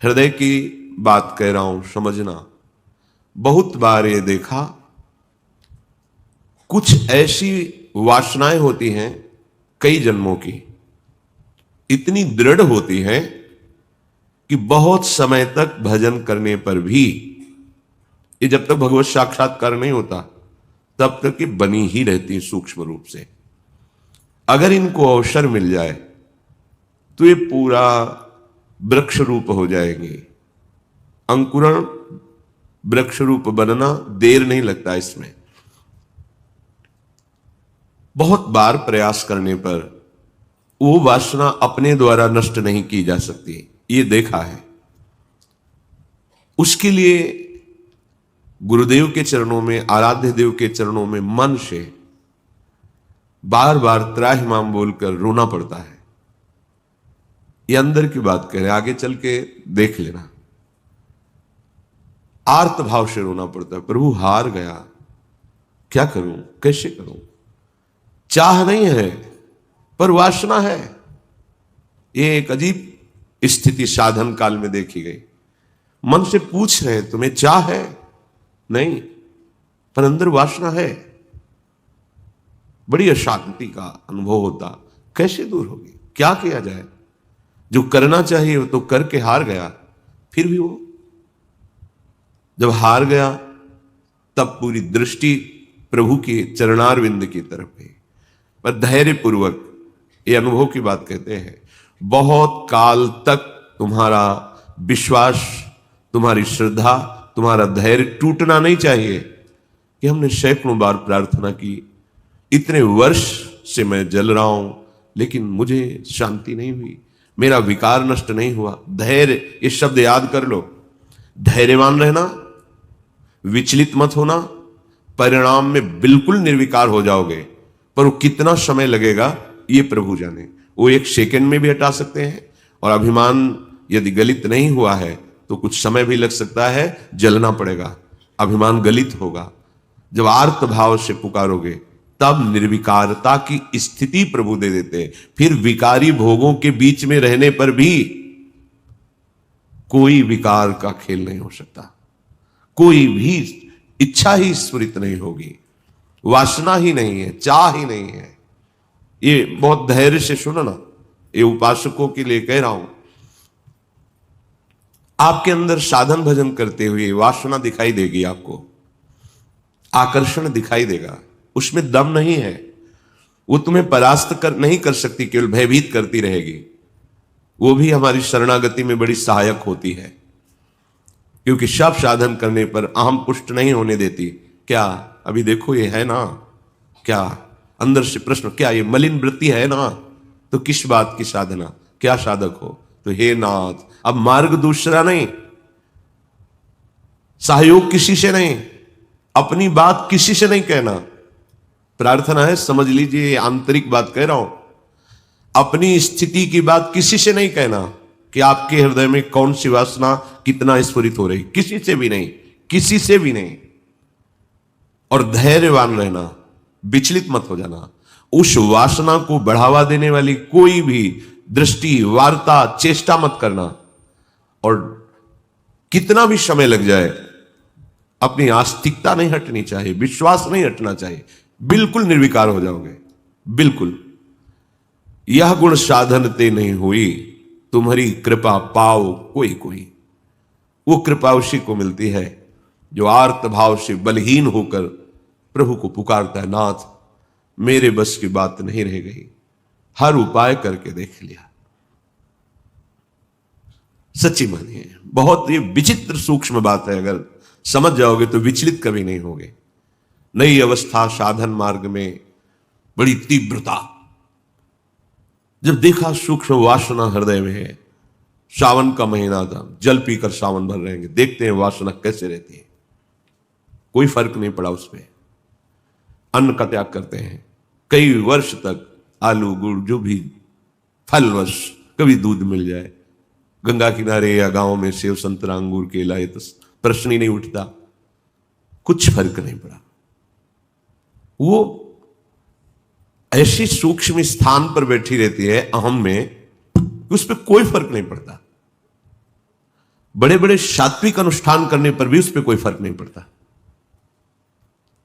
हृदय की बात कह रहा हूं, समझना। बहुत बार ये देखा, कुछ ऐसी वासनाएं होती हैं कई जन्मों की, इतनी दृढ़ होती हैं कि बहुत समय तक भजन करने पर भी, ये जब तक भगवत साक्षात्कार नहीं होता तब तक ये बनी ही रहती है सूक्ष्म रूप से। अगर इनको अवसर मिल जाए तो ये पूरा वृक्ष रूप हो जाएंगे। अंकुरण वृक्ष रूप बनना देर नहीं लगता इसमें। बहुत बार प्रयास करने पर वो वासना अपने द्वारा नष्ट नहीं की जा सकती, ये देखा है। उसके लिए गुरुदेव के चरणों में, आराध्य देव के चरणों में मन से बार बार त्राहिमाम बोलकर रोना पड़ता है। ये अंदर की बात कह रहे, आगे चल के देख लेना। आर्त भाव से रोना पड़ता है, प्रभु हार गया, क्या करूं, कैसे करूं। चाह नहीं है पर वासना है। ये एक अजीब स्थिति साधन काल में देखी गई। मन से पूछ रहे हैं तुम्हें चाह है, नहीं, पर अंदर वासना है। बड़ी अशांति का अनुभव होता, कैसे दूर होगी, क्या किया जाए। जो करना चाहिए वो तो करके हार गया, फिर भी वो जब हार गया तब पूरी दृष्टि प्रभु के चरणारविंद की तरफ है। पर धैर्य पूर्वक, ये अनुभव की बात कहते हैं, बहुत काल तक तुम्हारा विश्वास, तुम्हारी श्रद्धा, तुम्हारा धैर्य टूटना नहीं चाहिए। कि हमने सैकड़ों बार प्रार्थना की, इतने वर्ष से मैं जल रहा हूं लेकिन मुझे शांति नहीं हुई, मेरा विकार नष्ट नहीं हुआ। धैर्य, ये शब्द याद कर लो। धैर्यवान रहना, विचलित मत होना, परिणाम में बिल्कुल निर्विकार हो जाओगे। पर वो कितना समय लगेगा ये प्रभु जाने। वो एक सेकंड में भी हटा सकते हैं। और अभिमान यदि गलित नहीं हुआ है तो कुछ समय भी लग सकता है, जलना पड़ेगा, अभिमान गलित होगा। जब आर्त भाव से पुकारोगे तब निर्विकारता की स्थिति प्रभु दे देते हैं। फिर विकारी भोगों के बीच में रहने पर भी कोई विकार का खेल नहीं हो सकता, कोई भी इच्छा ही स्फुरित नहीं होगी, वासना ही नहीं है, चाह ही नहीं है। ये बहुत धैर्य से सुनो ना, ये उपासकों के लिए कह रहा हूं। आपके अंदर साधन भजन करते हुए वासना दिखाई देगी, आपको आकर्षण दिखाई देगा, उसमें दम नहीं है। वो तुम्हें परास्त नहीं कर सकती, केवल भयभीत करती रहेगी। वो भी हमारी शरणागति में बड़ी सहायक होती है, क्योंकि सब साधन करने पर अहम पुष्ट नहीं होने देती। क्या अभी देखो ये है ना, क्या अंदर से प्रश्न, क्या ये मलिन वृत्ति है ना, तो किस बात की साधना, क्या साधक हो। तो हे नाथ, अब मार्ग दूसरा नहीं, सहयोग किसी से नहीं, अपनी बात किसी से नहीं कहना। प्रार्थना है, समझ लीजिए, आंतरिक बात कह रहा हूं। अपनी स्थिति की बात किसी से नहीं कहना कि आपके हृदय में कौन सी वासना कितना स्फुरित हो रही, किसी से भी नहीं, किसी से भी नहीं। और धैर्यवान रहना, विचलित मत हो जाना। उस वासना को बढ़ावा देने वाली कोई भी दृष्टि, वार्ता, चेष्टा मत करना। और कितना भी समय लग जाए, अपनी आस्तिकता नहीं हटनी चाहिए, विश्वास नहीं हटना चाहिए, बिल्कुल निर्विकार हो जाओगे, बिल्कुल। यह गुण साधन ते नहीं हुई, तुम्हारी कृपा पाओ कोई कोई। वो कृपा उसी को मिलती है जो आर्त भाव से बलहीन होकर प्रभु को पुकारता है, नाथ मेरे बस की बात नहीं रह गई, हर उपाय करके देख लिया। सच्ची मानिए, बहुत ये विचित्र सूक्ष्म बात है, अगर समझ जाओगे तो विचलित कभी नहीं होगे। नई अवस्था साधन मार्ग में बड़ी तीव्रता, जब देखा सूक्ष्म वासना हृदय में है। सावन का महीना था, जल पीकर सावन भर रहेंगे, देखते हैं वासना कैसे रहती है। कोई फर्क नहीं पड़ा उसमें, अन्न का त्याग करते हैं। कई वर्ष तक आलू गुड़ जो भी फलवश, कभी दूध मिल जाए, गंगा किनारे या गांव में सेव संतरा अंगूर केला, ये तो प्रश्न ही नहीं उठता, कुछ फर्क नहीं पड़ा। वो ऐसी सूक्ष्म स्थान पर बैठी रहती है अहम में, उस पर कोई फर्क नहीं पड़ता। बड़े बड़े सात्विक अनुष्ठान करने पर भी उस पर कोई फर्क नहीं पड़ता।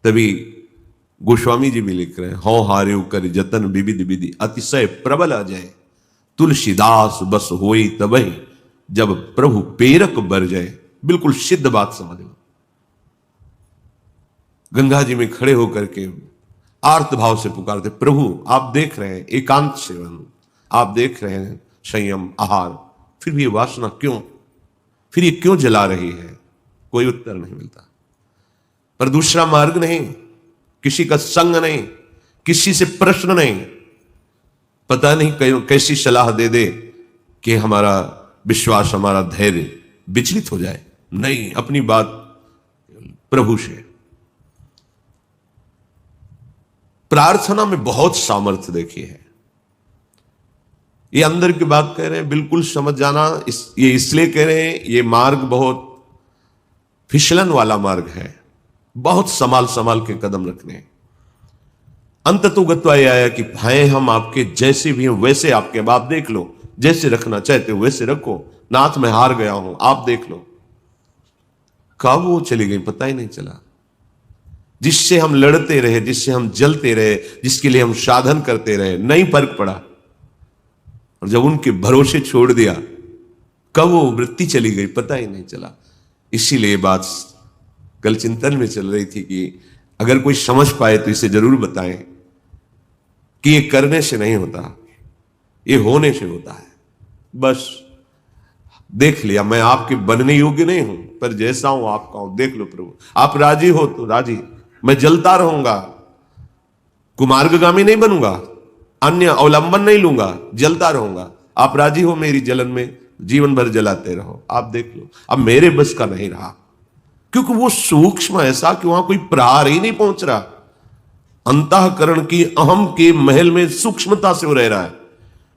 तभी गोस्वामी जी भी लिख रहे हैं, हो हार्यो कर जतन विविध विधि अतिशय प्रबल अजय, तुलसीदास बस होई तबहि जब प्रभु पेरक बर जाए। बिल्कुल सिद्ध बात समझ लो। गंगा जी में खड़े होकर के आर्त भाव से पुकारते, प्रभु आप देख रहे हैं एकांत सेवन, आप देख रहे हैं संयम आहार, फिर भी ये वासना क्यों, फिर ये क्यों जला रही है? कोई उत्तर नहीं मिलता। पर दूसरा मार्ग नहीं, किसी का संग नहीं, किसी से प्रश्न नहीं, पता नहीं कैसी सलाह दे दे कि हमारा विश्वास, हमारा धैर्य विचलित हो जाए। नहीं, अपनी बात प्रभु से। प्रार्थना में बहुत सामर्थ्य देखी है। ये अंदर की बात कह रहे हैं, बिल्कुल समझ जाना। ये इसलिए कह रहे हैं, ये मार्ग बहुत फिसलन वाला मार्ग है, बहुत संभाल संभाल के कदम रखने। अंत तो गत्वा ये आया कि भाई हम आपके जैसे भी हैं वैसे आपके, अब आप देख लो, जैसे रखना चाहते हो वैसे रखो, नाथ मैं हार गया हूं, आप देख लो। कब वो चली गई पता ही नहीं चला। जिससे हम लड़ते रहे, जिससे हम जलते रहे, जिसके लिए हम साधन करते रहे, नहीं फर्क पड़ा। और जब उनके भरोसे छोड़ दिया, कब वो वृत्ति चली गई पता ही नहीं चला। इसीलिए बात कल चिंतन में चल रही थी कि अगर कोई समझ पाए तो इसे जरूर बताएं कि ये करने से नहीं होता, ये होने से होता है। बस देख लिया, मैं आपके बनने योग्य नहीं हूं, पर जैसा हूं आपका हूं, देख लो प्रभु, आप राजी हो तो राजी, मैं जलता रहूंगा, कुमार्गगामी नहीं बनूंगा, अन्य अवलंबन नहीं लूंगा, जलता रहूंगा। आप राजी हो मेरी जलन में, जीवन भर जलाते रहो, आप देख लो। अब मेरे बस का नहीं रहा, क्योंकि वो सूक्ष्म ऐसा कि वहां कोई प्रहार ही नहीं पहुंच रहा। अंतःकरण की अहम के महल में सूक्ष्मता से वो रह रहा है।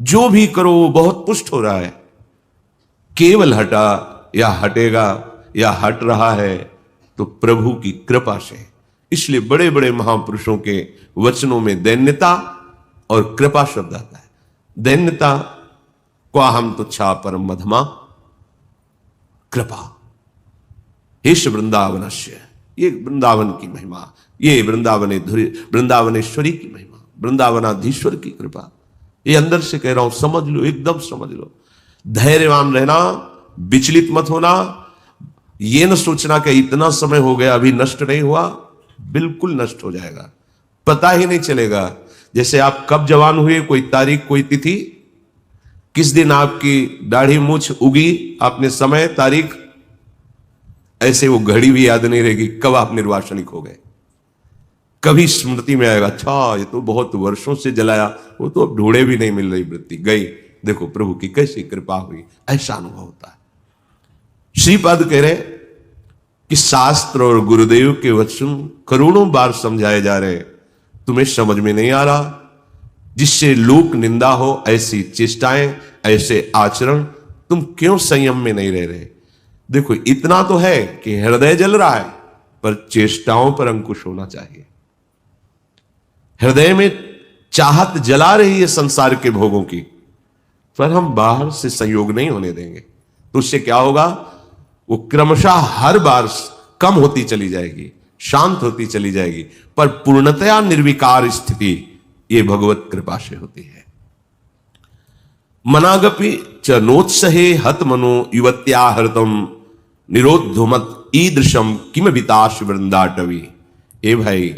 जो भी करो वो बहुत पुष्ट हो रहा है। केवल हटा या हटेगा या हट रहा है तो प्रभु की कृपा से। इसलिए बड़े बड़े महापुरुषों के वचनों में दैन्यता और कृपा शब्द आता है। दैन्यता को हम तुच्छा परम मधमा कृपा, हेश वृंदावनस्य, ये वृंदावन की महिमा, ये वृंदावनेश्वरी की महिमा, वृंदावनाधीश्वर की कृपा। ये अंदर से कह रहा हूं, समझ लो, एकदम समझ लो। धैर्यवान रहना, विचलित मत होना, ये न सोचना कि इतना समय हो गया अभी नष्ट नहीं हुआ, बिल्कुल नष्ट हो जाएगा, पता ही नहीं चलेगा। जैसे आप कब जवान हुए, कोई तारीख, कोई तिथि, किस दिन आपकी दाढ़ी मूछ उगी, आपने समय, तारीख, ऐसे वो घड़ी भी याद नहीं रहेगी कब आप निर्वासनिक हो गए। कभी स्मृति में आएगा, अच्छा ये तो बहुत वर्षों से जलाया, वो तो अब ढूंढे भी नहीं मिल रही वृत्ति, गई। देखो प्रभु की कैसी कृपा हुई, ऐसा अनुभव होता है। श्रीपाद कह रहे कि शास्त्र और गुरुदेव के वचन करोड़ों बार समझाए जा रहे, तुम्हें समझ में नहीं आ रहा। जिससे लोक निंदा हो ऐसी चेष्टाएं, ऐसे आचरण, तुम क्यों संयम में नहीं रह रहे? देखो इतना तो है कि हृदय जल रहा है, पर चेष्टाओं पर अंकुश होना चाहिए। हृदय में चाहत जला रही है संसार के भोगों की, पर हम बाहर से संयोग नहीं होने देंगे। तो उससे क्या होगा? वो क्रमशः हर बार कम होती चली जाएगी, शांत होती चली जाएगी, पर पूर्णतया निर्विकार स्थिति ये भगवत कृपा से होती है। मनागपि च नोत्सहे हत मनो युवत्या हृतम निरोधुमत ईदृशम किम विताश वृंदाटवी। ए भाई,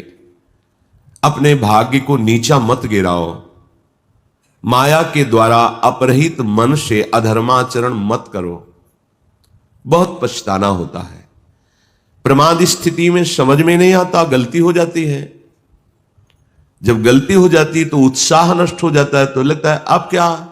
अपने भाग्य को नीचा मत गिराओ, माया के द्वारा अपरहित मन से अधर्माचरण मत करो, बहुत पछताना होता है। प्रमाद स्थिति में समझ में नहीं आता, गलती हो जाती है। जब गलती हो जाती है तो उत्साह नष्ट हो जाता है, तो लगता है अब क्या,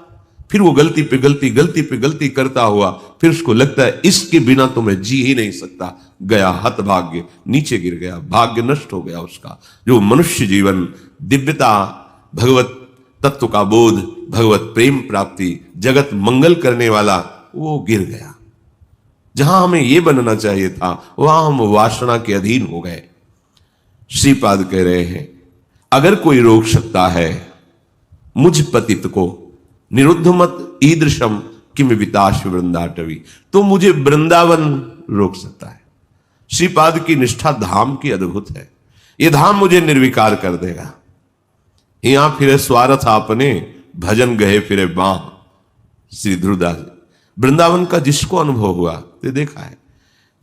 फिर वो गलती पे गलती, गलती पे गलती करता हुआ, फिर उसको लगता है इसके बिना तो मैं जी ही नहीं सकता। गया हत भाग्य, नीचे गिर गया, भाग्य नष्ट हो गया उसका। जो मनुष्य जीवन, दिव्यता, भगवत तत्व का बोध, भगवत प्रेम प्राप्ति, जगत मंगल करने वाला, वो गिर गया। जहां हमें यह बनना चाहिए था, वहां हम वासना के अधीन हो गए। श्रीपाद कह रहे हैं, अगर कोई रोक सकता है मुझ पतित को, निरुद्ध मत ईदृशम किम विताश वृंदाटवी, तो मुझे वृंदावन रोक सकता है। श्रीपाद की निष्ठा धाम की अद्भुत है। ये धाम मुझे निर्विकार कर देगा। यहां फिरे स्वार्थ आपने, भजन गए फिरे बां। श्री ध्रुवदास वृंदावन का जिसको अनुभव हुआ तो देखा है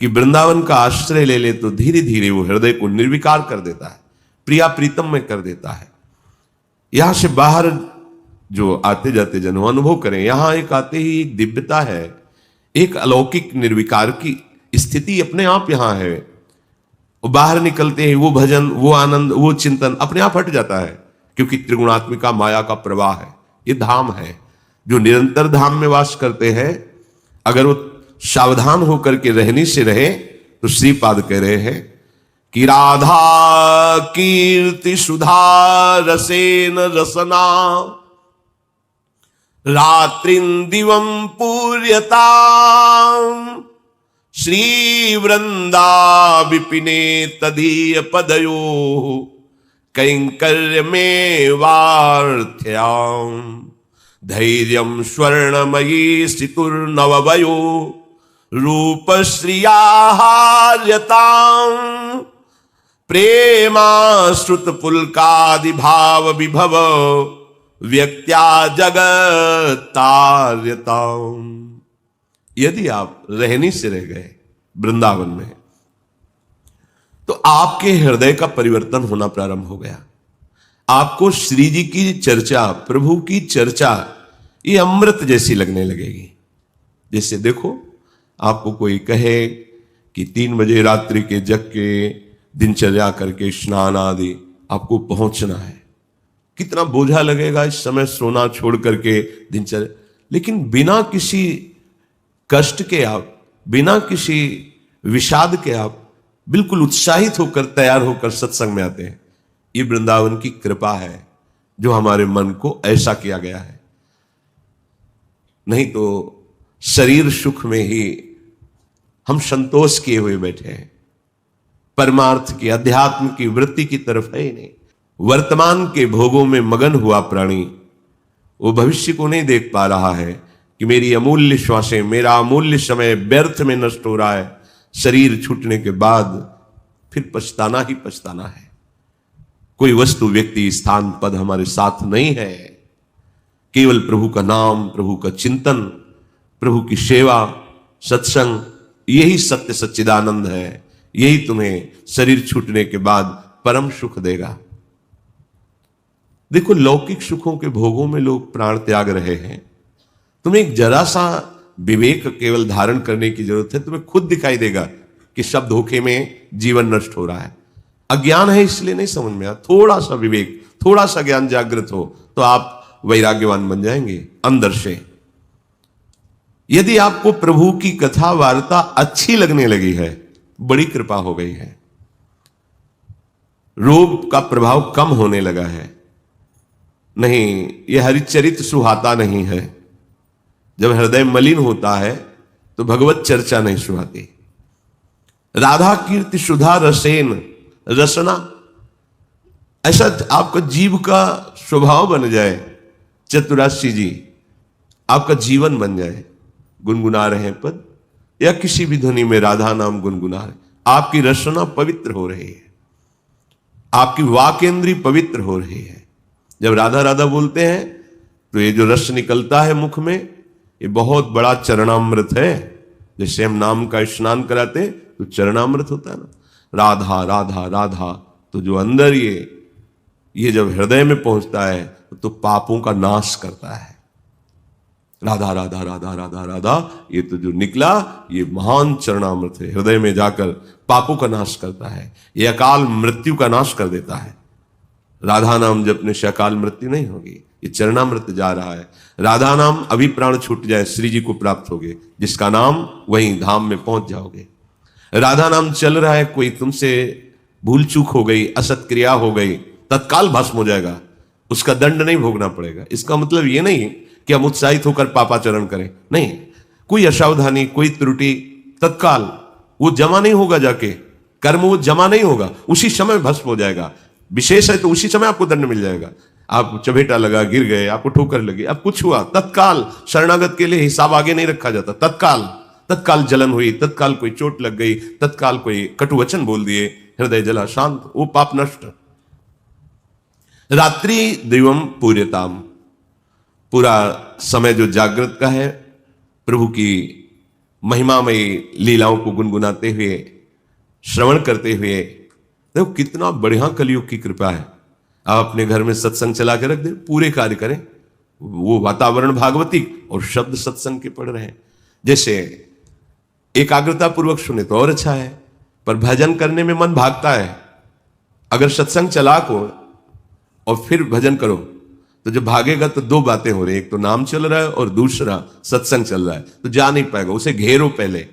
कि वृंदावन का आश्रय ले ले तो धीरे धीरे वो हृदय को निर्विकार कर देता है, प्रिया प्रीतम में कर देता है। यहां से बाहर जो आते जाते जन अनुभव करें, यहां एक आते ही एक दिव्यता है, एक अलौकिक निर्विकार की स्थिति अपने आप यहां है। वो बाहर निकलते ही वो भजन, वो आनंद, वो चिंतन अपने आप हट जाता है, क्योंकि त्रिगुणात्मिका माया का प्रवाह है। ये धाम है। जो निरंतर धाम में वास करते हैं, अगर वो सावधान होकर के रहने से रहे तो श्रीपाद कह रहे हैं कि राधा कीर्ति सुधा रसेन रसना रात्रिं दिवं पूर्यता श्री वृंदा विपिने तदीय पदयो कैंकर्य में वार्थ्याम धैर्यं स्वर्णमयी स्थितुर्नववयो रूप श्रियाहार्यतां प्रेमाश्रुत पुलकादि भाव विभव व्यक्त्या जगत्तार्यतां। यदि आप रहनी से रह गए वृंदावन में तो आपके हृदय का परिवर्तन होना प्रारंभ हो गया। आपको श्री जी की चर्चा, प्रभु की चर्चा ये अमृत जैसी लगने लगेगी। जैसे देखो, आपको कोई कहे कि 3 बजे रात्रि के जग के दिनचर्या करके स्नान आदि आपको पहुंचना है, कितना बोझा लगेगा इस समय सोना छोड़ करके दिनचर्या। लेकिन बिना किसी कष्ट के आप, बिना किसी विषाद के आप बिल्कुल उत्साहित होकर, तैयार होकर सत्संग में आते हैं। ये वृंदावन की कृपा है जो हमारे मन को ऐसा किया गया है। नहीं तो शरीर सुख में ही हम संतोष किए हुए बैठे हैं, परमार्थ की, अध्यात्म की वृत्ति की तरफ है ही नहीं। वर्तमान के भोगों में मगन हुआ प्राणी वो भविष्य को नहीं देख पा रहा है कि मेरी अमूल्य श्वासें, मेरा अमूल्य समय व्यर्थ में नष्ट हो रहा है। शरीर छूटने के बाद फिर पछताना ही पछताना है। कोई वस्तु, व्यक्ति, स्थान, पद हमारे साथ नहीं है। केवल प्रभु का नाम, प्रभु का चिंतन, प्रभु की सेवा, सत्संग, यही सत्य सच्चिदानंद है। यही तुम्हें शरीर छूटने के बाद परम सुख देगा। देखो, लौकिक सुखों के भोगों में लोग प्राण त्याग रहे हैं। तुम्हें एक जरा सा विवेक केवल धारण करने की जरूरत है। तुम्हें खुद दिखाई देगा कि सब धोखे में जीवन नष्ट हो रहा है। अज्ञान है इसलिए नहीं समझ में आता। थोड़ा सा विवेक, थोड़ा सा ज्ञान जागृत हो तो आप वैराग्यवान बन जाएंगे अंदर से। यदि आपको प्रभु की कथा वार्ता अच्छी लगने लगी है, बड़ी कृपा हो गई है। रोग का प्रभाव कम होने लगा है। नहीं, यह हरिचरित सुहाता नहीं है। जब हृदय मलिन होता है तो भगवत चर्चा नहीं सुहाती। राधा कीर्ति सुधा रसेन, रसना, ऐसा आपका जीव का स्वभाव बन जाए। चतुराशी जी, आपका जीवन बन जाए। गुनगुना रहे हैं पद या किसी भी ध्वनि में राधा नाम गुनगुना रहे, आपकी रसना पवित्र हो रही है, आपकी वाकेंद्री पवित्र हो रही है। जब राधा राधा बोलते हैं तो ये जो रस निकलता है मुख में, ये बहुत बड़ा चरणामृत है। जैसे हम नाम का स्नान कराते तो चरणामृत होता है ना, राधा राधा राधा। तो जो अंदर ये जब हृदय में पहुंचता है तो पापों का नाश करता है। राधा राधा राधा राधा राधा, ये तो जो निकला ये महान चरणामृत है। हृदय में जाकर पापों का नाश करता है, ये अकाल मृत्यु का नाश कर देता है। राधा नाम जपने से अकाल मृत्यु नहीं होगी, ये चरणामृत जा रहा है। राधा नाम अभी प्राण छूट जाए श्री जी को प्राप्त होगे, जिसका नाम वहीं धाम में पहुंच जाओगे। राधा नाम चल रहा है, कोई तुमसे भूल चूक हो गई, असत क्रिया हो गई, तत्काल भस्म हो जाएगा, उसका दंड नहीं भोगना पड़ेगा। इसका मतलब ये नहीं कि हम उत्साहित होकर पापाचरण करें, नहीं। कोई असावधानी, कोई त्रुटि, तत्काल वो जमा नहीं होगा, जाके कर्म वो जमा नहीं होगा, उसी समय भस्म हो जाएगा। विशेष है तो उसी समय आपको दंड मिल जाएगा। आप चपेटा लगा, गिर गए, आपको ठोकर लगी, अब कुछ हुआ, तत्काल शरणागत के लिए हिसाब आगे नहीं रखा जाता। तत्काल जलन हुई, तत्काल कोई चोट लग गई, तत्काल कोई कटुवचन बोल दिए, हृदय जला, शांत, वो पाप नष्ट। रात्रि दिवम पूर्यताम, पूरा समय जो जागृत का है, प्रभु की महिमामयी लीलाओं को गुनगुनाते हुए, श्रवण करते हुए। देखो कितना बढ़िया कलयुग की कृपा है। आप अपने घर में सत्संग चला के रख दे, पूरे कार्य करें, वो वातावरण भागवती और शब्द सत्संग के पढ़ रहे हैं। जैसे एकाग्रता पूर्वक सुने तो और अच्छा है, पर भजन करने में मन भागता है। अगर सत्संग चला को और फिर भजन करो तो जब भागेगा तो दो बातें हो रही, एक तो नाम चल रहा है और दूसरा सत्संग चल रहा है, तो जा नहीं पाएगा। उसे घेरो पहले,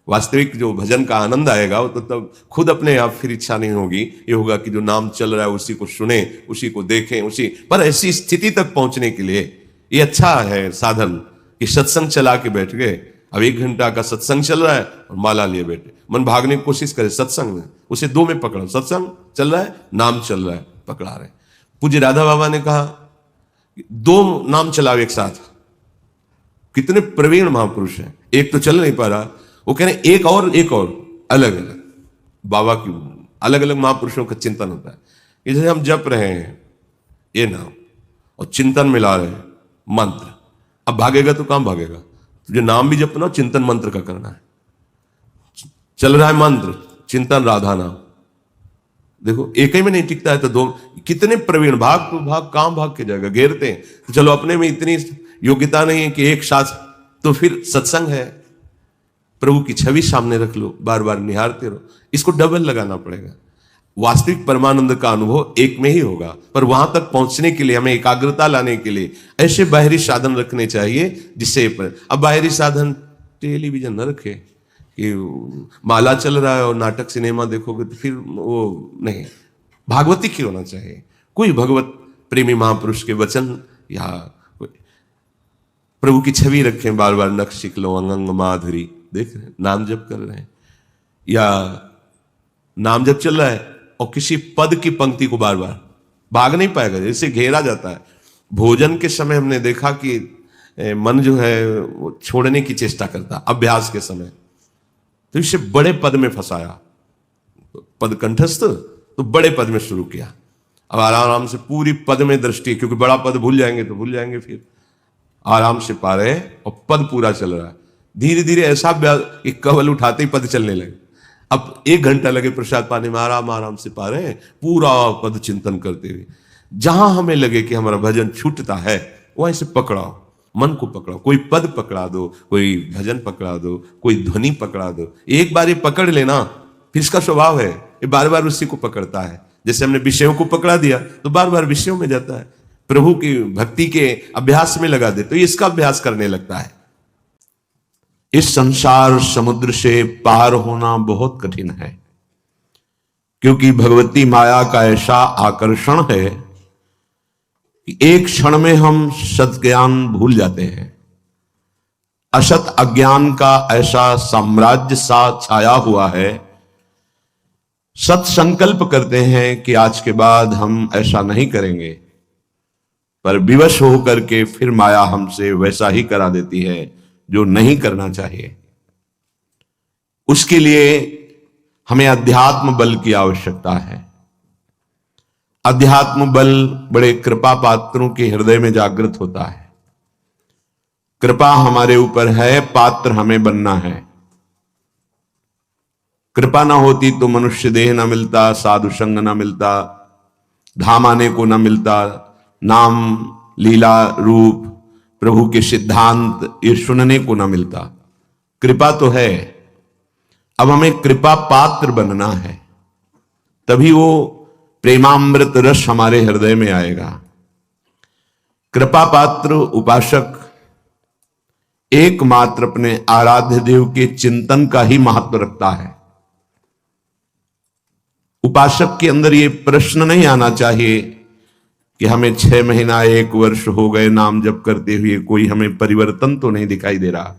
वास्तविक जो भजन का आनंद आएगा वो तो तब खुद अपने आप फिर इच्छा नहीं होगी, ये होगा कि जो नाम चल रहा है उसी को सुने, उसी को देखें, उसी पर। ऐसी स्थिति तक पहुंचने के लिए ये अच्छा है साधन कि सत्संग चला के बैठ गए। अब 1 घंटा का सत्संग चल रहा है और माला लिए बैठे, मन भागने की कोशिश करे सत्संग में, उसे 2 में पकड़ो, सत्संग चल रहा है, नाम चल रहा है, पकड़ा रहे। पूज्य राधा बाबा ने कहा 2 नाम चलाओ एक साथ। कितने प्रवीण महापुरुष हैं, एक तो चल नहीं पा रहा, वो कह रहे एक और अलग अलग। बाबा की अलग अलग महापुरुषों का चिंतन होता है। जैसे हम जप रहे हैं ये नाम और चिंतन मिला रहे हैं मंत्र, अब भागेगा तो कहां भागेगा? तुझे नाम भी जपना, चिंतन मंत्र का करना है। चल रहा है मंत्र, चिंतन राधा नाम, देखो एक ही में नहीं टिकता है तो 2। कितने प्रवीण, भाग तो भाग, कहां भाग के जाएगा, घेरते हैं। तो चलो अपने में इतनी योग्यता नहीं है कि एक साथ, तो फिर सत्संग है, प्रभु की छवि सामने रख लो, बार बार निहारते रहो। इसको डबल लगाना पड़ेगा। वास्तविक परमानंद का अनुभव एक में ही होगा, पर वहां तक पहुंचने के लिए हमें एकाग्रता लाने के लिए ऐसे बाहरी साधन रखने चाहिए जिससे अब बाहरी साधन टेलीविजन न रखे कि माला चल रहा है और नाटक सिनेमा देखोगे तो फिर वो नहीं। भागवती की होना चाहिए, कोई भगवत प्रेमी महापुरुष के वचन या प्रभु की छवि रखें, बार बार नख शिकलो अंगंग माधुरी देख रहे हैं, नाम जप कर रहे हैं, या नाम जप चल रहा है और किसी पद की पंक्ति को बार बार, भाग नहीं पाएगा, जैसे घेरा जाता है। भोजन के समय हमने देखा कि मन जो है वो छोड़ने की चेष्टा करता, अभ्यास के समय, तो इसे बड़े पद में फंसाया, पद कंठस्थ, तो बड़े पद में शुरू किया। अब आराम से पूरी पद में दृष्टि, क्योंकि बड़ा पद भूल जाएंगे तो भूल जाएंगे, फिर आराम से पा रहे और पद पूरा चल रहा है। धीरे धीरे ऐसा एक कवल उठाते ही पद चलने लगे। अब 1 घंटा लगे प्रसाद पाने में, आराम से पा रहे हैं, पूरा पद चिंतन करते हुए। जहां हमें लगे कि हमारा भजन छूटता है वहीं से पकड़ाओ, मन को पकड़ाओ, कोई पद पकड़ा दो, कोई भजन पकड़ा दो, कोई ध्वनि पकड़ा दो। एक बार ये पकड़ लेना, फिर इसका स्वभाव है ये बार बार उसी को पकड़ता है। जैसे हमने विषयों को पकड़ा दिया तो बार बार विषयों में जाता है। प्रभु की भक्ति के अभ्यास में लगा दे तो ये इसका अभ्यास करने लगता है। इस संसार समुद्र से पार होना बहुत कठिन है, क्योंकि भगवती माया का ऐसा आकर्षण है कि एक क्षण में हम सत ज्ञान भूल जाते हैं। असत अज्ञान का ऐसा साम्राज्य सा छाया हुआ है, सत संकल्प करते हैं कि आज के बाद हम ऐसा नहीं करेंगे, पर विवश होकर के फिर माया हमसे वैसा ही करा देती है जो नहीं करना चाहिए। उसके लिए हमें अध्यात्म बल की आवश्यकता है। अध्यात्म बल बड़े कृपा पात्रों के हृदय में जागृत होता है। कृपा हमारे ऊपर है, पात्र हमें बनना है। कृपा ना होती तो मनुष्य देह ना मिलता, साधु संग ना मिलता, धाम आने को ना मिलता, नाम लीला रूप प्रभु के सिद्धांत ये सुनने को ना मिलता। कृपा तो है, अब हमें कृपा पात्र बनना है, तभी वो प्रेमामृत रस हमारे हृदय में आएगा। कृपा पात्र उपासक एकमात्र अपने आराध्य देव के चिंतन का ही महत्व रखता है। उपासक के अंदर ये प्रश्न नहीं आना चाहिए कि हमें 6 महीना 1 वर्ष हो गए नाम जप करते हुए, कोई हमें परिवर्तन तो नहीं दिखाई दे रहा।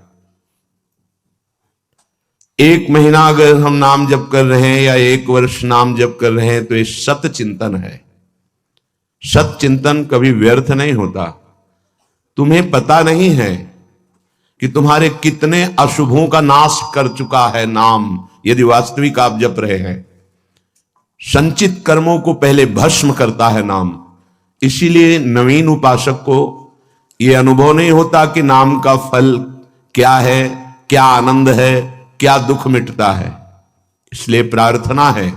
1 महीना अगर हम नाम जप कर रहे हैं या 1 वर्ष नाम जप कर रहे हैं तो ये सत चिंतन है। सत चिंतन कभी व्यर्थ नहीं होता। तुम्हें पता नहीं है कि तुम्हारे कितने अशुभों का नाश कर चुका है नाम, यदि वास्तविक आप जप रहे हैं। संचित कर्मों को पहले भस्म करता है नाम। इसीलिए नवीन उपासक को यह अनुभव नहीं होता कि नाम का फल क्या है, क्या आनंद है, क्या दुख मिटता है। इसलिए प्रार्थना है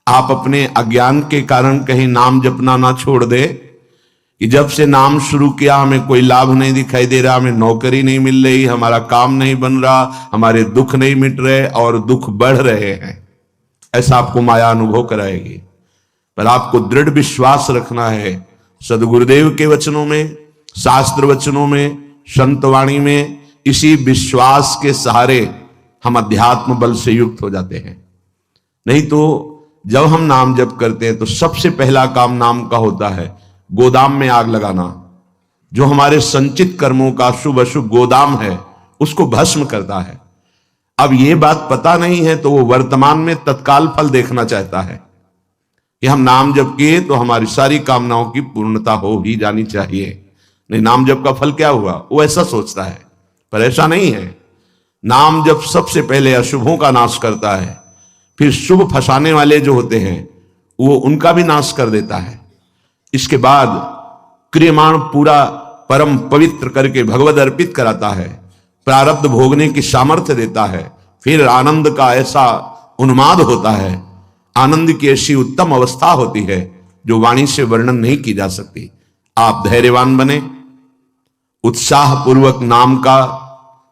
आप अपने अज्ञान के कारण कहीं नाम जपना ना छोड़ दे कि जब से नाम शुरू किया हमें कोई लाभ नहीं दिखाई दे रहा, हमें नौकरी नहीं मिल रही, हमारा काम नहीं बन रहा, हमारे दुख नहीं मिट रहे और दुख बढ़ रहे हैं। ऐसा आपको माया अनुभव कराएगी। पर आपको दृढ़ विश्वास रखना है सदगुरुदेव के वचनों में, शास्त्र वचनों में, संतवाणी में। इसी विश्वास के सहारे हम अध्यात्म बल से युक्त हो जाते हैं। नहीं तो जब हम नाम जप करते हैं तो सबसे पहला काम नाम का होता है गोदाम में आग लगाना। जो हमारे संचित कर्मों का शुभ अशुभ गोदाम है उसको भस्म करता है। अब ये बात पता नहीं है तो वो वर्तमान में तत्काल फल देखना चाहता है कि हम नाम जप किए तो हमारी सारी कामनाओं की पूर्णता हो ही जानी चाहिए। नहीं, नाम जप का फल क्या हुआ, वो ऐसा सोचता है। पर ऐसा नहीं है। नाम जप सबसे पहले अशुभों का नाश करता है, फिर शुभ फंसाने वाले जो होते हैं वो उनका भी नाश कर देता है। इसके बाद क्रियमाण पूरा परम पवित्र करके भगवद अर्पित कराता है, प्रारब्ध भोगने की सामर्थ्य देता है। फिर आनंद का ऐसा उन्माद होता है, आनंद की ऐसी उत्तम अवस्था होती है जो वाणी से वर्णन नहीं की जा सकती। आप धैर्यवान बने, उत्साह पूर्वक नाम का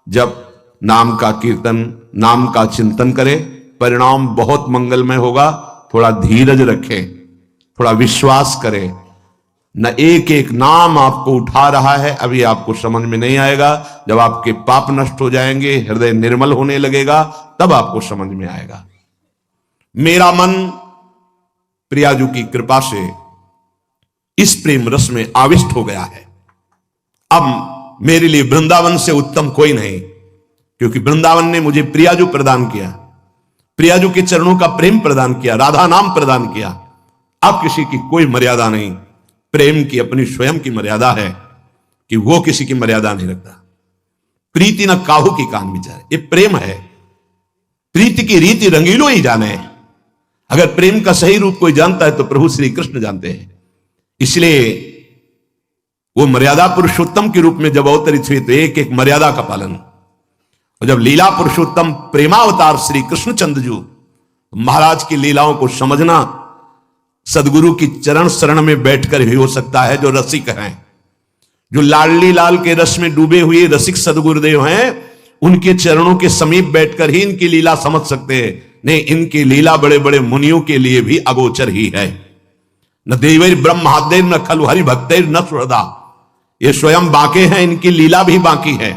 जप, नाम का कीर्तन, नाम का चिंतन करें। परिणाम बहुत मंगलमय होगा। थोड़ा धीरज रखें, थोड़ा विश्वास करें। न एक एक नाम आपको उठा रहा है, अभी आपको समझ में नहीं आएगा। जब आपके पाप नष्ट हो जाएंगे, हृदय निर्मल होने लगेगा, तब आपको समझ में आएगा। मेरा मन प्रियाजू की कृपा से इस प्रेम रस में आविष्ट हो गया है। अब मेरे लिए वृंदावन से उत्तम कोई नहीं, क्योंकि वृंदावन ने मुझे प्रियाजू प्रदान किया, प्रियाजू के चरणों का प्रेम प्रदान किया, राधा नाम प्रदान किया। अब किसी की कोई मर्यादा नहीं। प्रेम की अपनी स्वयं की मर्यादा है कि वो किसी की मर्यादा नहीं रखता। प्रीति न काहू की कान विचारे, ये प्रेम है। प्रीति की रीति रंगीलो ही जाने। अगर प्रेम का सही रूप कोई जानता है तो प्रभु श्री कृष्ण जानते हैं। इसलिए वो मर्यादा पुरुषोत्तम के रूप में जब अवतरित हुए तो एक एक मर्यादा का पालन। और जब लीला पुरुषोत्तम प्रेमावतार श्री कृष्णचंद्र जी, महाराज की लीलाओं को समझना सदगुरु की चरण शरण में बैठकर भी हो सकता है। जो रसिक हैं, जो लाडली लाल के रस में डूबे हुए रसिक सदगुरुदेव हैं, उनके चरणों के समीप बैठकर ही इनकी लीला समझ सकते हैं। नहीं, इनकी लीला बड़े बड़े मुनियों के लिए भी अगोचर ही है। न देवैर ब्रह्मादेव न खलु हरि भक्तैर न सुहृदा। ये स्वयं बांके हैं, इनकी लीला भी बाकी है।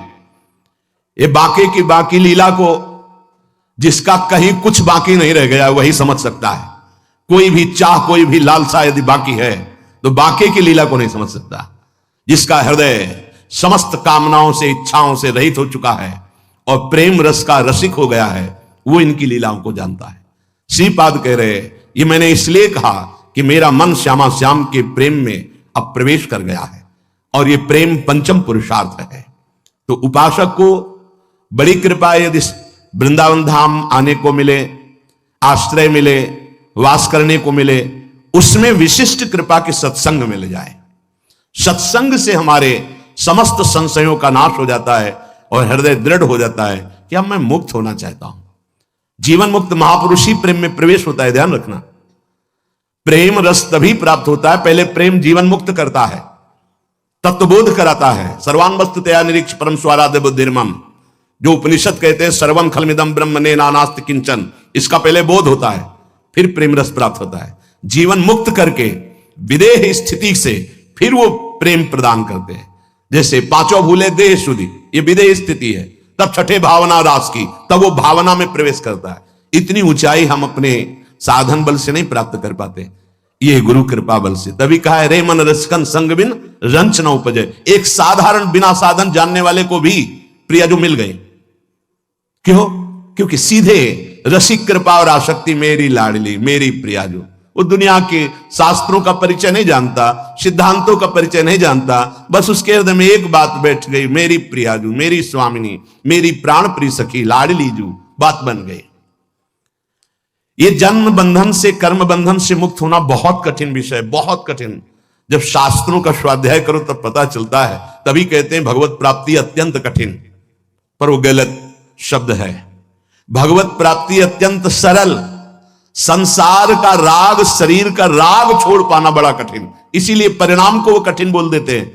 ये बांके की बाकी लीला को जिसका कहीं कुछ बाकी नहीं रह गया वही समझ सकता है। कोई भी चाह, कोई भी लालसा यदि बाकी है तो बाकी की लीला को नहीं समझ सकता। जिसका हृदय समस्त कामनाओं से, इच्छाओं से रहित हो चुका है और प्रेम रस का रसिक हो गया है, वो इनकी लीलाओं को जानता है। श्रीपाद कह रहे, ये मैंने इसलिए कहा कि मेरा मन श्यामा श्याम के प्रेम में अब प्रवेश कर गया है और ये प्रेम पंचम पुरुषार्थ है। तो उपासक को बड़ी कृपा यदि वृंदावन धाम आने को मिले, आश्रय मिले, वास करने को मिले, उसमें विशिष्ट कृपा के सत्संग मिल जाए। सत्संग से हमारे समस्त संशयों का नाश हो जाता है और हृदय दृढ़ हो जाता है कि अब मैं मुक्त होना चाहता हूं। जीवन मुक्त महापुरुष ही प्रेम में प्रवेश होता है। ध्यान रखना, प्रेम रस तभी प्राप्त होता है, पहले प्रेम जीवन मुक्त करता है, तत्वबोध कराता है। सर्वान वस्तुतया निरीक्ष परम स्वाराध्य बुद्धिर्मम, जो उपनिषद कहते हैं सर्वम खलमिदम ब्रह्मणे नानास्ति किंचन, इसका पहले बोध होता है, फिर प्रेम रस प्राप्त होता है। जीवन मुक्त करके विदेह स्थिति से फिर वो प्रेम प्रदान करते हैं। जैसे पांचों भूले देह शुद्धि, ये विदेह स्थिति है। तब छठे भावना रास की, तब वो भावना में प्रवेश करता है। इतनी ऊंचाई हम अपने साधन बल से नहीं प्राप्त कर पाते, ये गुरु कृपा बल से। तभी कहा है रे मन रसकन संग बिन रंच न उपजे। एक साधारण बिना साधन जानने वाले को भी प्रियाजू मिल गए। क्यों? क्योंकि सीधे रसिक कृपा और आसक्ति मेरी लाडली, मेरी प्रियाजू, वो दुनिया के शास्त्रों का परिचय नहीं जानता, सिद्धांतों का परिचय नहीं जानता, बस उसके हृदय में एक बात बैठ गई, मेरी प्रियाजू, मेरी स्वामिनी, मेरी प्राण प्रिय सखी, लाडली जू, बात बन गई। ये जन्म बंधन से, कर्म बंधन से मुक्त होना बहुत कठिन विषय, बहुत कठिन। जब शास्त्रों का स्वाध्याय करो तब पता चलता है, तभी कहते हैं भगवत प्राप्ति अत्यंत कठिन, पर वो गलत शब्द है। भगवत प्राप्ति अत्यंत सरल। संसार का राग, शरीर का राग छोड़ पाना बड़ा कठिन, इसीलिए परिणाम को वो कठिन बोल देते हैं।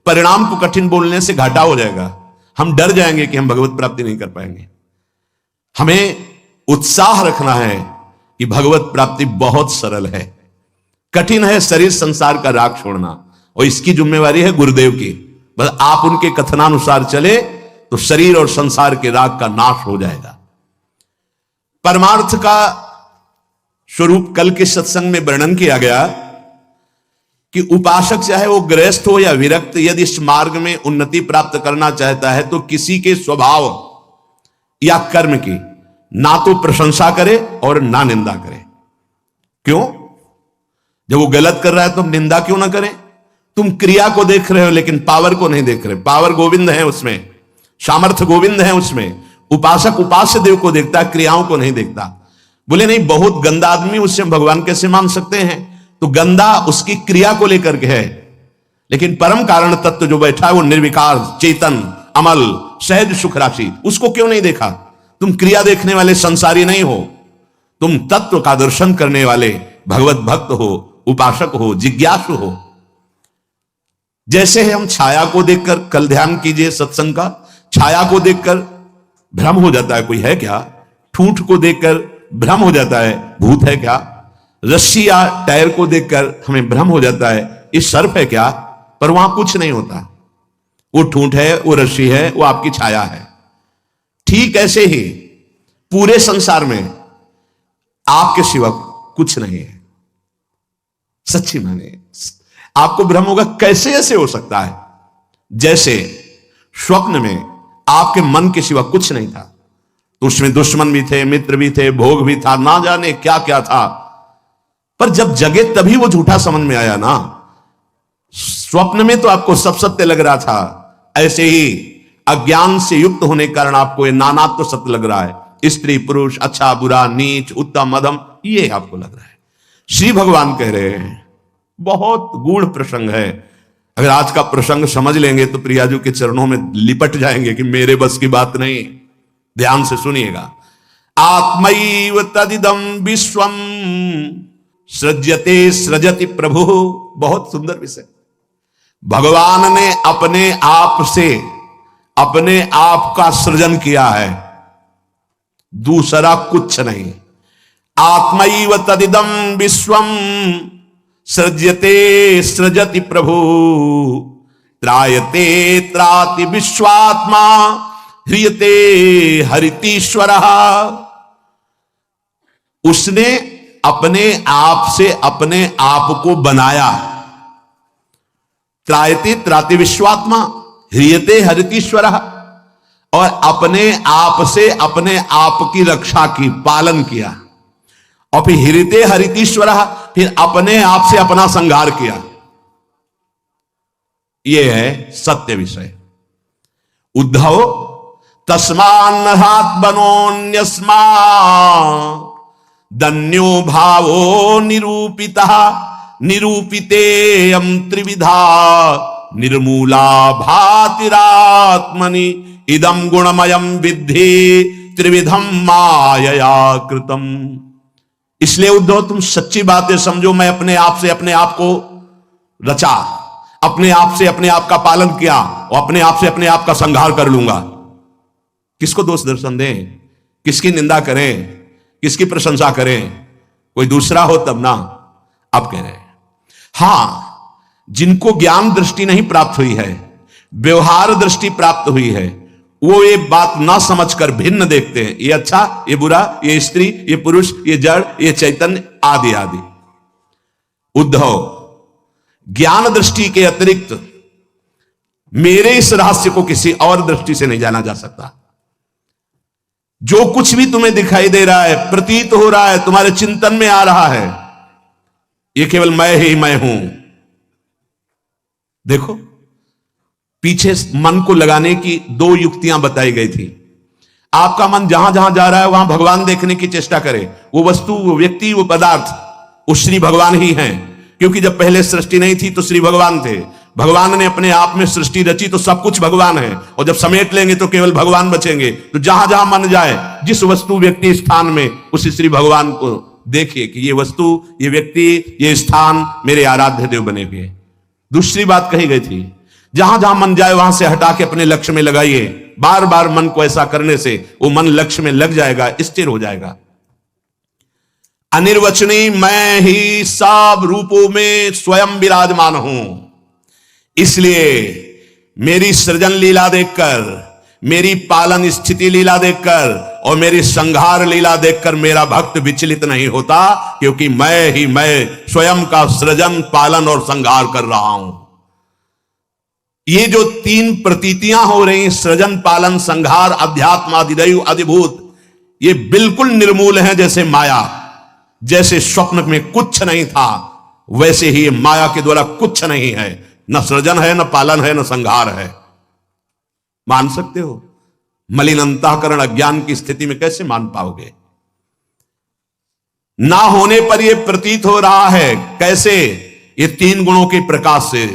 परिणाम को कठिन बोलने से घाटा हो जाएगा, हम डर जाएंगे कि हम भगवत प्राप्ति नहीं कर पाएंगे। हमें उत्साह रखना है कि भगवत प्राप्ति बहुत सरल है, कठिन है शरीर संसार का राग छोड़ना, और इसकी जिम्मेवारी है गुरुदेव की। बस आप उनके कथनानुसार चले तो शरीर और संसार के राग का नाश हो जाएगा। परमार्थ का स्वरूप कल के सत्संग में वर्णन किया गया कि उपासक चाहे वो गृहस्थ हो या विरक्त, यदि इस मार्ग में उन्नति प्राप्त करना चाहता है तो किसी के स्वभाव या कर्म की ना तो प्रशंसा करे और ना निंदा करे। क्यों? जब वो गलत कर रहा है तो हम निंदा क्यों ना करें? तुम क्रिया को देख रहे हो लेकिन पावर को नहीं देख रहे। पावर गोविंद है उसमें, सामर्थ्य गोविंद है उसमें। उपासक उपास्य देव को देखता है, क्रियाओं को नहीं देखता। बोले नहीं, बहुत गंदा आदमी, उससे हम भगवान कैसे मान सकते हैं? तो गंदा उसकी क्रिया को लेकर के है, लेकिन परम कारण तत्व जो बैठा है वो निर्विकार, चेतन, अमल, सहज सुख राशि, उसको क्यों नहीं देखा? तुम क्रिया देखने वाले संसारी नहीं हो, तुम तत्व का दर्शन करने वाले भगवत भक्त हो, उपासक हो, जिज्ञासु हो। जैसे हम छाया को देखकर, कल ध्यान कीजिए सत्संग का, छाया को देखकर भ्रम हो जाता है कोई है क्या, ठूंठ को देखकर भ्रम हो जाता है भूत है क्या, रस्सी या टायर को देखकर हमें भ्रम हो जाता है ये सर्प है क्या, पर वहां कुछ नहीं होता। वो ठूंठ है, वो रस्सी है, वो आपकी छाया है। ठीक ऐसे ही पूरे संसार में आपके सिवा कुछ नहीं है। सच्ची माने आपको भ्रम होगा, कैसे ऐसे हो सकता है? जैसे स्वप्न में आपके मन के सिवा कुछ नहीं था, तो उसमें दुश्मन भी थे, मित्र भी थे, भोग भी था, ना जाने क्या क्या था, पर जब जगे तभी वो झूठा समझ में आया ना। स्वप्न में तो आपको सब सत्य लग रहा था, ऐसे ही अज्ञान से युक्त होने के कारण आपको ये नानात्व तो सत्य लग रहा है। स्त्री पुरुष, अच्छा बुरा, नीच उत्तम अधम, ये आपको लग रहा है। श्री भगवान कह रहे हैं, बहुत गूढ़ प्रसंग है। अगर आज का प्रसंग समझ लेंगे तो प्रियाजू के चरणों में लिपट जाएंगे कि मेरे बस की बात नहीं। ध्यान से सुनिएगा। आत्मैव तदिदं विश्वम सृज्यते सृजति प्रभु। बहुत सुंदर विषय। भगवान ने अपने आप से अपने आप का सृजन किया है, दूसरा कुछ नहीं। आत्मैव तदिदं विश्वम सृज्यते सृजति प्रभु त्रायते त्राति विश्वात्मा ह्रियते हरितीश्वर। उसने अपने आप से अपने आप को बनाया। त्रायते त्राति विश्वात्मा ह्रियते हरितीश्वर, और अपने आप से अपने आप की रक्षा की, पालन किया। और फिर हृते हरितीश्वर, फिर अपने आप से अपना संहार किया। यह है सत्य विषय। उद्धव तस्मान्नहात् बनोन्यस्मा दन्यो भावो निरूपितः निरूपितेयं त्रिविधा निर्मूला भातिरात्मनि इदं गुणमयं विद्धि त्रिविधं मायया कृतम्। इसलिए उद्धव तुम सच्ची बातें समझो। मैं अपने आप से अपने आप को रचा, अपने आप से अपने आप का पालन किया, और अपने आप से अपने आप का संहार कर लूंगा। किसको दोष दर्शन दें, किसकी निंदा करें, किसकी प्रशंसा करें? कोई दूसरा हो तब ना। आप कह रहे हैं हां, जिनको ज्ञान दृष्टि नहीं प्राप्त हुई है, व्यवहार दृष्टि प्राप्त हुई है, वो ये बात ना समझकर भिन्न देखते हैं। ये अच्छा, ये बुरा, ये स्त्री, ये पुरुष, ये जड़, ये चैतन्य, आदि आदि। उद्धव, ज्ञान दृष्टि के अतिरिक्त मेरे इस रहस्य को किसी और दृष्टि से नहीं जाना जा सकता। जो कुछ भी तुम्हें दिखाई दे रहा है, प्रतीत हो रहा है, तुम्हारे चिंतन में आ रहा है, ये केवल मैं ही मैं हूं। देखो, पीछे मन को लगाने की दो युक्तियां बताई गई थी। आपका मन जहां जहां जा रहा है वहां भगवान देखने की चेष्टा करे। वो वस्तु, वो व्यक्ति, वो पदार्थ, वो श्री भगवान ही हैं। क्योंकि जब पहले सृष्टि नहीं थी तो श्री भगवान थे। भगवान ने अपने आप में सृष्टि रची तो सब कुछ भगवान है, और जब समेट लेंगे तो केवल भगवान बचेंगे। तो जहां जहां मन जाए, जिस वस्तु, व्यक्ति, स्थान में, उस श्री भगवान को देखिए कि ये वस्तु, ये व्यक्ति, ये स्थान मेरे आराध्य देव बने हुए। दूसरी बात कही गई थी, जहां जहां मन जाए वहां से हटा के अपने लक्ष्य में लगाइए। बार बार मन को ऐसा करने से वो मन लक्ष्य में लग जाएगा, स्थिर हो जाएगा। अनिर्वचनीय मैं ही सब रूपों में स्वयं विराजमान हूं। इसलिए मेरी सृजन लीला देखकर, मेरी पालन स्थिति लीला देखकर और मेरी संहार लीला देखकर मेरा भक्त विचलित नहीं होता, क्योंकि मैं ही मैं स्वयं का सृजन, पालन और संहार कर रहा हूं। ये जो तीन प्रतीतियां हो रही, सृजन, पालन, संहार, अध्यात्म, अधिदैव, अधिभूत, ये बिल्कुल निर्मूल हैं। जैसे माया, जैसे स्वप्न में कुछ नहीं था, वैसे ही माया के द्वारा कुछ नहीं है। न सृजन है, न पालन है, न संहार है। मान सकते हो? मलिन अंतःकरण अज्ञान की स्थिति में कैसे मान पाओगे? ना होने पर यह प्रतीत हो रहा है। कैसे? ये तीन गुणों के प्रकाश से,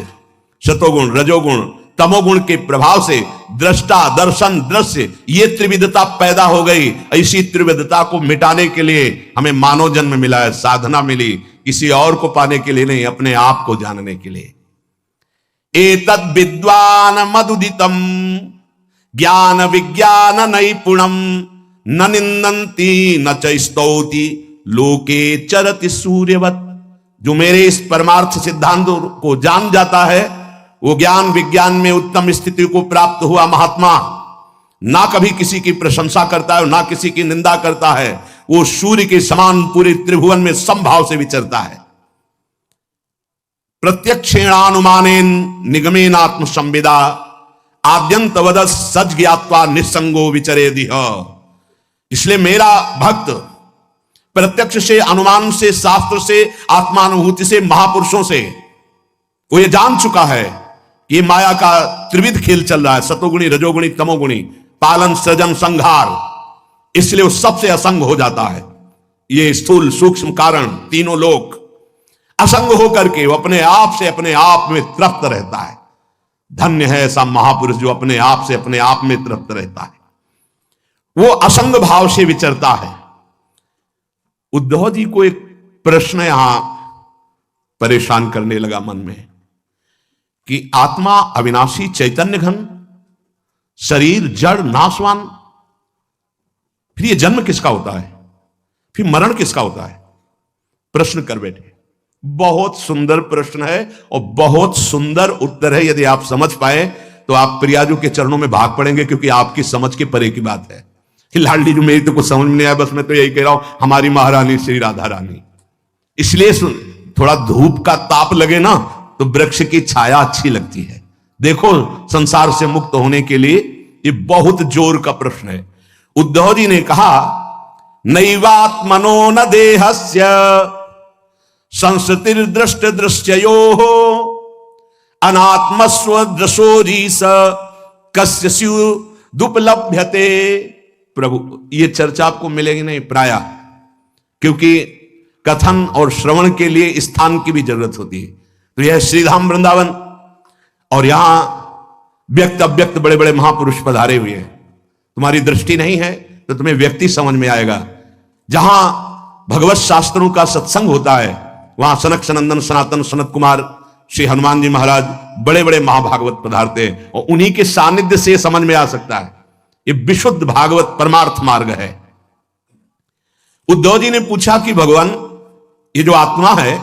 सतोगुण, रजोगुण, तमोगुण के प्रभाव से दृष्टा, दर्शन, दृश्य, ये त्रिविधता पैदा हो गई। ऐसी त्रिविधता को मिटाने के लिए हमें मानव जन्म मिला है, साधना मिली, किसी और को पाने के लिए नहीं, अपने आप को जानने के लिए। एतद् विद्वान मदुदितम ज्ञान विज्ञान नैपुणम न निंदन्ति न च स्तौति लोके चरति सूर्यवत। जो मेरे इस परमार्थ सिद्धांत को जान जाता है, वो ज्ञान विज्ञान में उत्तम स्थिति को प्राप्त हुआ महात्मा ना कभी किसी की प्रशंसा करता है, ना किसी की निंदा करता है। वो सूर्य के समान पूरे त्रिभुवन में समभाव से विचरता है। प्रत्यक्षेणानुमानेन निगमेन आत्म संविदा आद्यंतवद सज ज्ञात्वा निस्संगो विचरेदिह। इसलिए मेरा भक्त प्रत्यक्ष से, अनुमान से, शास्त्र से, आत्मानुभूति से, महापुरुषों से वो ये जान चुका है कि माया का त्रिविध खेल चल रहा है, सतोगुणी, रजोगुणी, तमोगुणी, पालन, सृजन, संहार। इसलिए वो सबसे असंग हो जाता है। ये स्थूल, सूक्ष्म कारण, तीनों लोक असंग होकर के वो अपने आप से अपने आप में तृप्त रहता है। धन्य है ऐसा महापुरुष जो अपने आप से अपने आप में तृप्त रहता है, वो असंग भाव से विचरता है। उद्धव जी को एक प्रश्न यहां परेशान करने लगा मन में कि आत्मा अविनाशी, चैतन्य घन, शरीर जड़, नाशवान, फिर ये जन्म किसका होता है, फिर मरण किसका होता है? प्रश्न कर बैठे। बहुत सुंदर प्रश्न है और बहुत सुंदर उत्तर है। यदि आप समझ पाए तो आप प्रियाजू के चरणों में भाग पड़ेंगे, क्योंकि आपकी समझ के परे की बात है। लाडली जो मेरी तो कुछ समझ में नहीं आया, बस मैं तो यही कह रहा हूं, हमारी महारानी श्री राधा रानी। इसलिए थोड़ा धूप का ताप लगे ना तो वृक्ष की छाया अच्छी लगती है। देखो, संसार से मुक्त होने के लिए ये बहुत जोर का प्रश्न है। उद्धव जी ने कहा, नैवात्मनो न देहस्य संस्थितिर दृष्ट दृश्यो अनात्मस्व दृशोरीस कस्य दुपलभ्यते। प्रभु, ये चर्चा आपको मिलेगी नहीं प्रायः, क्योंकि कथन और श्रवण के लिए स्थान की भी जरूरत होती है। तो यह श्रीधाम वृंदावन, और यहां व्यक्त अव्यक्त बड़े बड़े महापुरुष पधारे हुए हैं। तुम्हारी दृष्टि नहीं है तो तुम्हें व्यक्ति समझ में आएगा। जहां भगवत शास्त्रों का सत्संग होता है वहां सनक सनंदन सनातन सनत कुमार श्री हनुमान जी महाराज, बड़े बड़े महाभागवत पधारते हैं, और उन्हीं के सानिध्य से समझ में आ सकता है। ये विशुद्ध भागवत परमार्थ मार्ग है। उद्धव जी ने पूछा कि भगवान, ये जो आत्मा है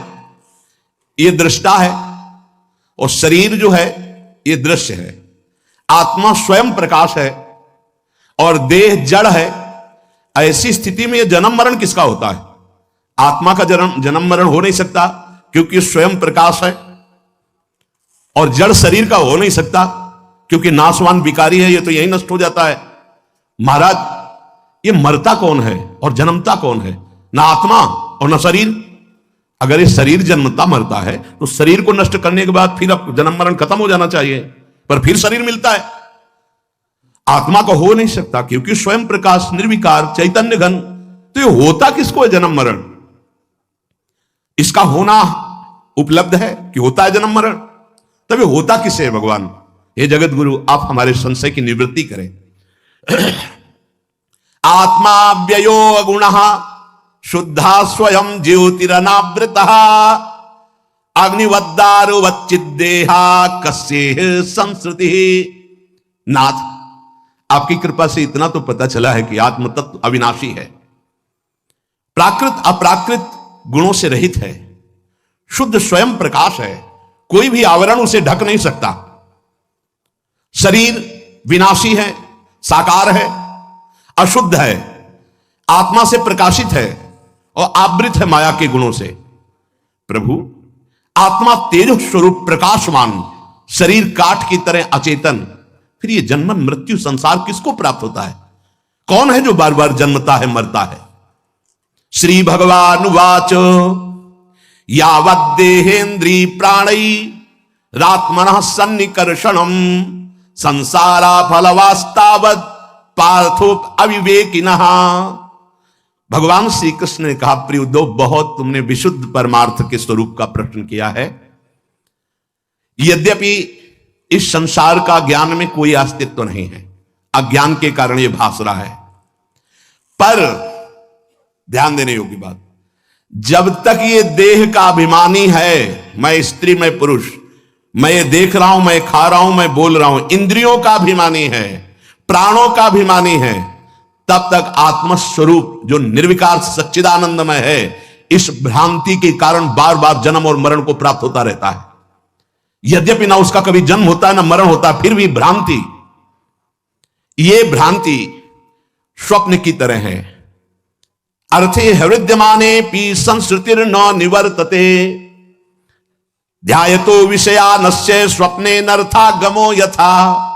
ये दृष्टा है, और शरीर जो है ये दृश्य है। आत्मा स्वयं प्रकाश है और देह जड़ है। ऐसी स्थिति में जन्म मरण किसका होता है? आत्मा का जन्म मरण हो नहीं सकता, क्योंकि स्वयं प्रकाश है, और जड़ शरीर का हो नहीं सकता, क्योंकि नाशवान विकारी है, ये तो यही नष्ट हो जाता है। महाराज, ये मरता कौन है और जन्मता कौन है? ना आत्मा और ना शरीर। अगर ये शरीर जन्मता मरता है तो शरीर को नष्ट करने के बाद फिर अब जन्म मरण खत्म हो जाना चाहिए, पर फिर शरीर मिलता है। आत्मा का हो नहीं सकता, क्योंकि स्वयं प्रकाश, निर्विकार, चैतन्य घन। तो ये होता किसको है जन्म मरण? इसका होना उपलब्ध है कि होता है जन्म मरण, तब ये होता किसे है भगवान? हे जगत गुरु, आप हमारे संशय की निवृत्ति करें। आत्मा व्ययो गुणः शुद्धा स्वयं ज्योतिरनावृतः अग्निवद्दारुवच्चिद्देहा कस्येह संसृति। नाथ, आपकी कृपा से इतना तो पता चला है कि आत्म तत्व अविनाशी है, प्राकृत अप्राकृत गुणों से रहित है, शुद्ध स्वयं प्रकाश है, कोई भी आवरण उसे ढक नहीं सकता। शरीर विनाशी है, साकार है, अशुद्ध है, आत्मा से प्रकाशित है और आवृत है माया के गुणों से। प्रभु, आत्मा तेज स्वरूप प्रकाशमान, शरीर काठ की तरह अचेतन, फिर ये जन्म मृत्यु संसार किसको प्राप्त होता है? कौन है जो बार बार जन्मता है मरता है? श्री भगवान वाच यावद्देहेन्द्रिय प्राणै रात्मनः सन्निकर्षणम् संसारा फलवास्तावत् पार्थो अविवेकिनः। भगवान श्री कृष्ण ने कहा, प्रिय उद्धव, बहुत तुमने विशुद्ध परमार्थ के स्वरूप का प्रश्न किया है। यद्यपि इस संसार का ज्ञान में कोई अस्तित्व नहीं है, अज्ञान के कारण यह भास रहा है, पर ध्यान देने योग्य बात, जब तक ये देह का अभिमानी है, मैं स्त्री मैं पुरुष, मैं ये देख रहा हूं, मैं खा रहा हूं, मैं बोल रहा हूं, इंद्रियों का अभिमानी है, प्राणों का अभिमानी है, तब तक आत्मस्वरूप जो निर्विकार सच्चिदानंदमय है, इस भ्रांति के कारण बार बार जन्म और मरण को प्राप्त होता रहता है। यद्यपि ना उसका कभी जन्म होता है ना मरण होता है, फिर भी भ्रांति, ये भ्रांति स्वप्न की तरह है। अर्थे हृद्यमाने पी संस्कृतिर न निवर्तते ध्यायतो विषया नश्य स्वप्ने नर्था गमो यथा।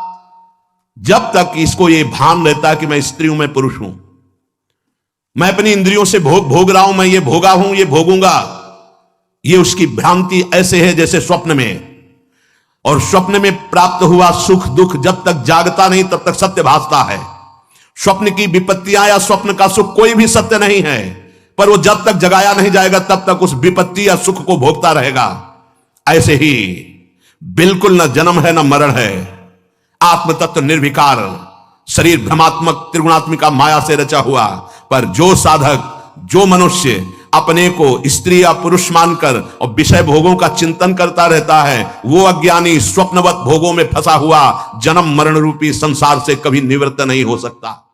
जब तक इसको ये भान रहता है कि मैं स्त्री हूं, मैं पुरुष हूं, मैं अपनी इंद्रियों से भोग रहा हूं, मैं ये भोगा हूं, ये भोगूंगा, ये उसकी भ्रांति ऐसे है जैसे स्वप्न में। और स्वप्न में प्राप्त हुआ सुख दुख जब तक जागता नहीं तब तक सत्य भासता है। स्वप्न की विपत्तियां या स्वप्न का सुख कोई भी सत्य नहीं है, पर वो जब तक जगाया नहीं जाएगा तब तक उस विपत्ति या सुख को भोगता रहेगा। ऐसे ही बिल्कुल न जन्म है न मरण है, आत्म तत्व निर्विकार, शरीर भ्रमात्मक त्रिगुणात्मिका माया से रचा हुआ। पर जो साधक, जो मनुष्य अपने को स्त्री या पुरुष मानकर और विषय भोगों का चिंतन करता रहता है, वो अज्ञानी स्वप्नवत भोगों में फंसा हुआ जन्म मरण रूपी संसार से कभी निवृत्त नहीं हो सकता।